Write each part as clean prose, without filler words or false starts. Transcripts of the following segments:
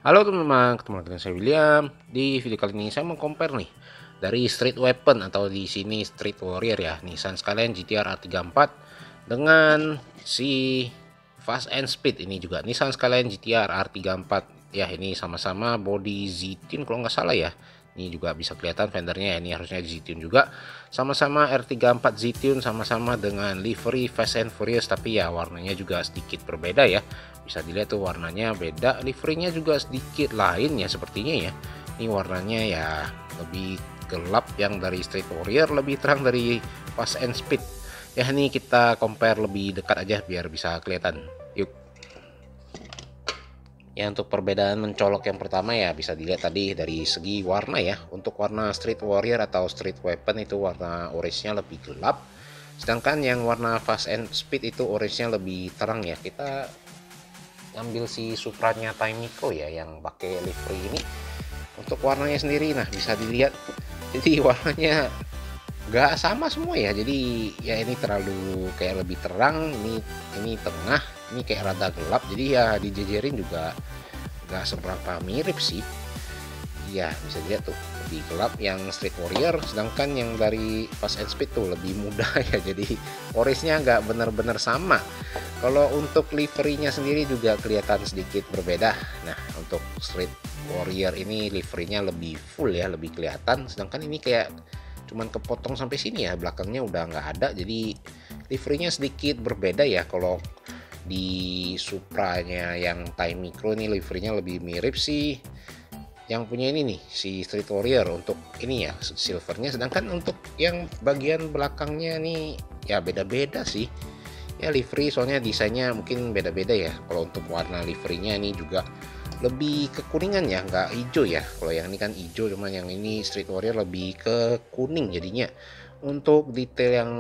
Halo teman-teman, ketemu lagi dengan saya William. Di video kali ini saya mau compare nih dari Street Weapon atau di sini Street Warrior ya, Nissan Skyline GT-R R34 dengan si Fast and Speed ini juga Nissan Skyline GT-R R34. Ya, ini sama-sama body Z-Tune kalau nggak salah ya. Ini juga bisa kelihatan fendernya ya, ini harusnya Z-Tune juga. Sama-sama R34 Z-Tune, sama-sama dengan livery Fast and Furious, tapi ya warnanya juga sedikit berbeda ya. Bisa dilihat tuh warnanya beda, liverynya juga sedikit lain ya sepertinya ya. Ini warnanya ya lebih gelap yang dari Street Warrior, lebih terang dari Fast and Speed. Ya, ini kita compare lebih dekat aja biar bisa kelihatan. Yuk. Ya, untuk perbedaan mencolok yang pertama ya bisa dilihat tadi dari segi warna ya. Untuk warna Street Warrior atau Street Weapon itu warna orange-nya lebih gelap. Sedangkan yang warna Fast and Speed itu orange-nya lebih terang ya. Kita ambil si Supranya Taimiko ya yang pakai livery ini. Untuk warnanya sendiri nah bisa dilihat. Jadi warnanya nggak sama semua ya. Jadi ya ini terlalu kayak lebih terang, ini tengah, ini kayak rada gelap. Jadi ya dijejerin juga nggak seberapa mirip sih. Ya bisa dilihat tuh lebih gelap yang Street Warrior, sedangkan yang dari Fast and Speed tuh lebih mudah ya. Jadi orange-nya nggak benar-benar sama. Kalau untuk liverynya sendiri juga kelihatan sedikit berbeda. Nah, untuk Street Warrior ini liverynya lebih full ya, lebih kelihatan, sedangkan ini kayak cuman kepotong sampai sini ya, belakangnya udah nggak ada. Jadi liverynya sedikit berbeda ya. Kalau di Supranya yang Time Micro ini liverynya lebih mirip sih yang punya ini nih si Street Warrior untuk ini ya silvernya, sedangkan untuk yang bagian belakangnya nih ya beda-beda sih ya livery, soalnya desainnya mungkin beda-beda ya. Kalau untuk warna liverynya ini juga lebih kekuningan ya, nggak hijau ya. Kalau yang ini kan hijau, cuman yang ini Street Warrior lebih ke kuning jadinya. Untuk detail yang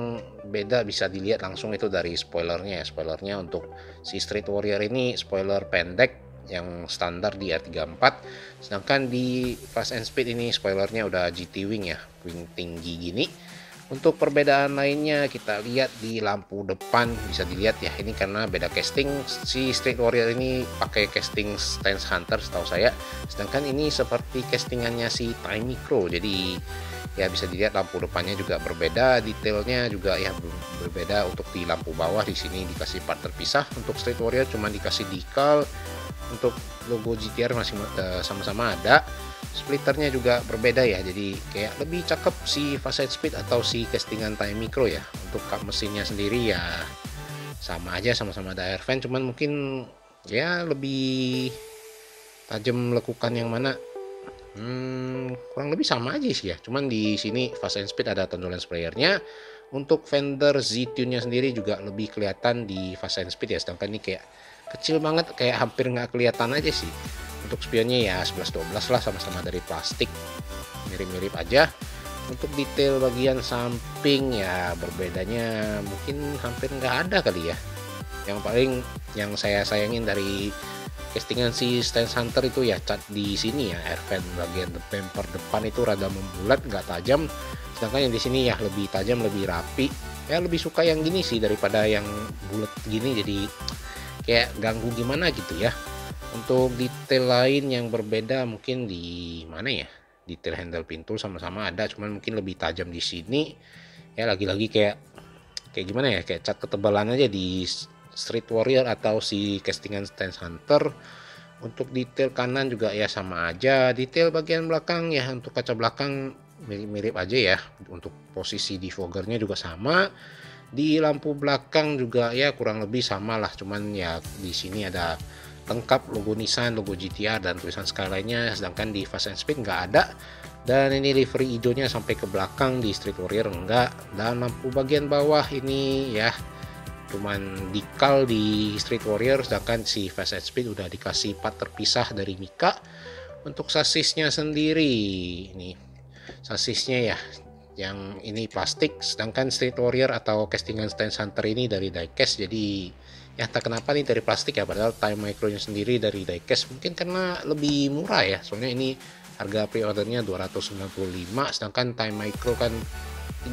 beda bisa dilihat langsung itu dari spoilernya ya. Spoilernya untuk si Street Warrior ini spoiler pendek yang standar di R34, sedangkan di Fast and Speed ini spoilernya udah GT Wing ya, wing tinggi gini. Untuk perbedaan lainnya kita lihat di lampu depan bisa dilihat ya, ini karena beda casting. Si Street Warrior ini pakai casting Stance Hunter setahu saya, sedangkan ini seperti castingannya si Time Micro. Jadi ya bisa dilihat lampu depannya juga berbeda, detailnya juga ya berbeda. Untuk di lampu bawah di sini dikasih part terpisah, untuk Street Warrior cuma dikasih decal. Untuk logo GT-R masih sama-sama ada, splitternya juga berbeda ya, jadi kayak lebih cakep si Fast and Speed atau si castingan Time Micro ya. Untuk kap mesinnya sendiri ya sama aja, sama-sama ada air fan, cuman mungkin ya lebih tajam lekukan yang mana. Kurang lebih sama aja sih ya, cuman di sini Fast and Speed ada tonjolan sprayernya. Untuk fender Z-Tune nya sendiri juga lebih kelihatan di Fast and Speed ya, sedangkan ini kayak kecil banget, kayak hampir nggak kelihatan aja sih. Untuk spionnya ya 11-12 lah, sama-sama dari plastik, mirip-mirip aja. Untuk detail bagian samping ya berbedanya mungkin hampir nggak ada kali ya. Yang paling yang saya sayangin dari castingan si Stance Hunter itu ya cat di sini ya, air vent bagian bumper depan itu rada membulat, nggak tajam, sedangkan yang di sini ya lebih tajam, lebih rapi. Ya lebih suka yang gini sih daripada yang bulat gini, jadi kayak ganggu gimana gitu ya. Untuk detail lain yang berbeda mungkin di mana ya, detail handle pintu sama-sama ada, cuman mungkin lebih tajam di sini ya. Lagi-lagi kayak gimana ya, kayak cat ketebalan aja di Street Warrior atau si castingan Stance Hunter. Untuk detail kanan juga ya sama aja, detail bagian belakang ya untuk kaca belakang mirip-mirip aja ya. Untuk posisi defoggernya juga sama, di lampu belakang juga ya kurang lebih sama lah, cuman ya di sini ada lengkap logo Nissan, logo GT-R dan tulisan Skyline-nya, sedangkan di Fast and Speed nggak ada. Dan ini livery hijaunya sampai ke belakang, di Street Warrior enggak. Dan lampu bagian bawah ini ya cuman decal di Street Warrior, sedangkan si Fast and Speed udah dikasih part terpisah dari Mika. Untuk sasisnya sendiri, ini sasisnya ya yang ini plastik, sedangkan Street Warrior atau castingan Stance Hunter ini dari diecast. Jadi ya tak kenapa nih dari plastik ya, padahal Time Micro nya sendiri dari diecast, mungkin karena lebih murah ya, soalnya ini harga pre-ordernya 295, sedangkan Time Micro kan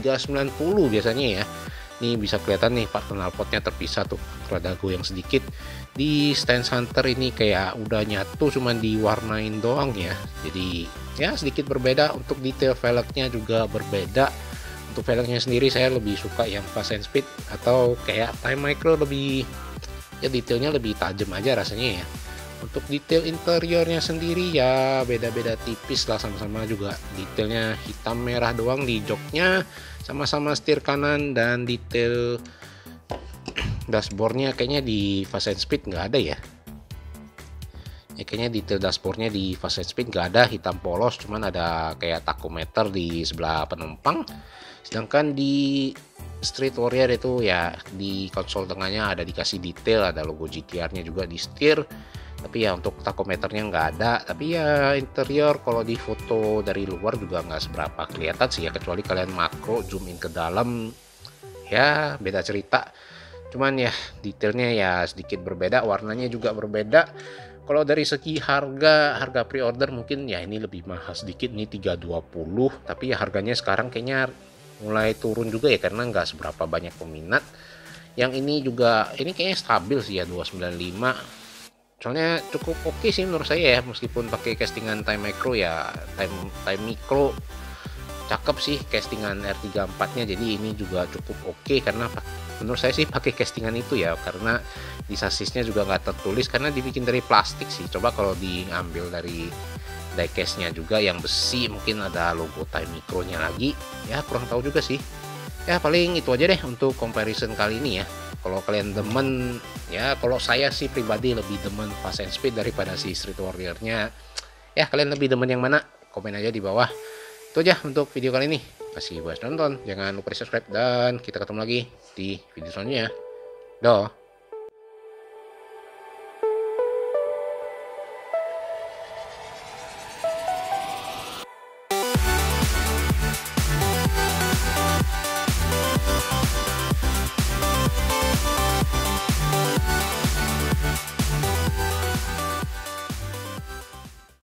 390 biasanya ya. Nih bisa kelihatan nih part knalpotnya terpisah tuh, rada goyang sedikit. Di Stance Hunter ini kayak udah nyatu, cuman diwarnain doang ya. Jadi ya sedikit berbeda. Untuk detail velgnya juga berbeda. Untuk velgnya sendiri saya lebih suka yang Fast and Speed atau kayak Time Micro, lebih ya detailnya lebih tajam aja rasanya ya. Untuk detail interiornya sendiri ya beda-beda tipis lah, sama-sama juga detailnya hitam merah doang di joknya, sama-sama setir kanan. Dan detail dashboardnya kayaknya di Fast and Speed nggak ada ya. Kayaknya detail dashboardnya di Fast and Speed nggak ada, hitam polos, cuman ada kayak tachometer di sebelah penumpang. Sedangkan di Street Warrior itu ya di konsol tengahnya ada dikasih detail, ada logo GTR-nya juga di setir. Tapi ya untuk tachometernya nggak ada. Tapi ya interior kalau di foto dari luar juga nggak seberapa kelihatan sih ya, kecuali kalian makro zoom in ke dalam ya beda cerita. Cuman ya detailnya ya sedikit berbeda, warnanya juga berbeda. Kalau dari segi harga pre-order mungkin ya ini lebih mahal sedikit, nih 320, tapi ya harganya sekarang kayaknya mulai turun juga ya karena nggak seberapa banyak peminat. Yang ini juga ini kayaknya stabil sih ya 295. Soalnya cukup oke sih menurut saya ya, meskipun pakai castingan Time Micro ya, time micro cakep sih castingan R34-nya. Jadi ini juga cukup oke karena menurut saya sih pakai castingan itu ya, karena di sasisnya juga nggak tertulis karena dibikin dari plastik sih. Coba kalau diambil dari diecast-nya juga yang besi, mungkin ada logo Time Micro-nya lagi. Ya kurang tahu juga sih. Ya paling itu aja deh untuk comparison kali ini ya. Kalau kalian demen ya, kalau saya sih pribadi lebih demen Fast and Speed daripada si Street Warrior-nya. Ya kalian lebih demen yang mana? Komen aja di bawah. Itu aja untuk video kali ini. Kasih buat nonton, jangan lupa di subscribe, dan kita ketemu lagi di video selanjutnya. Dah.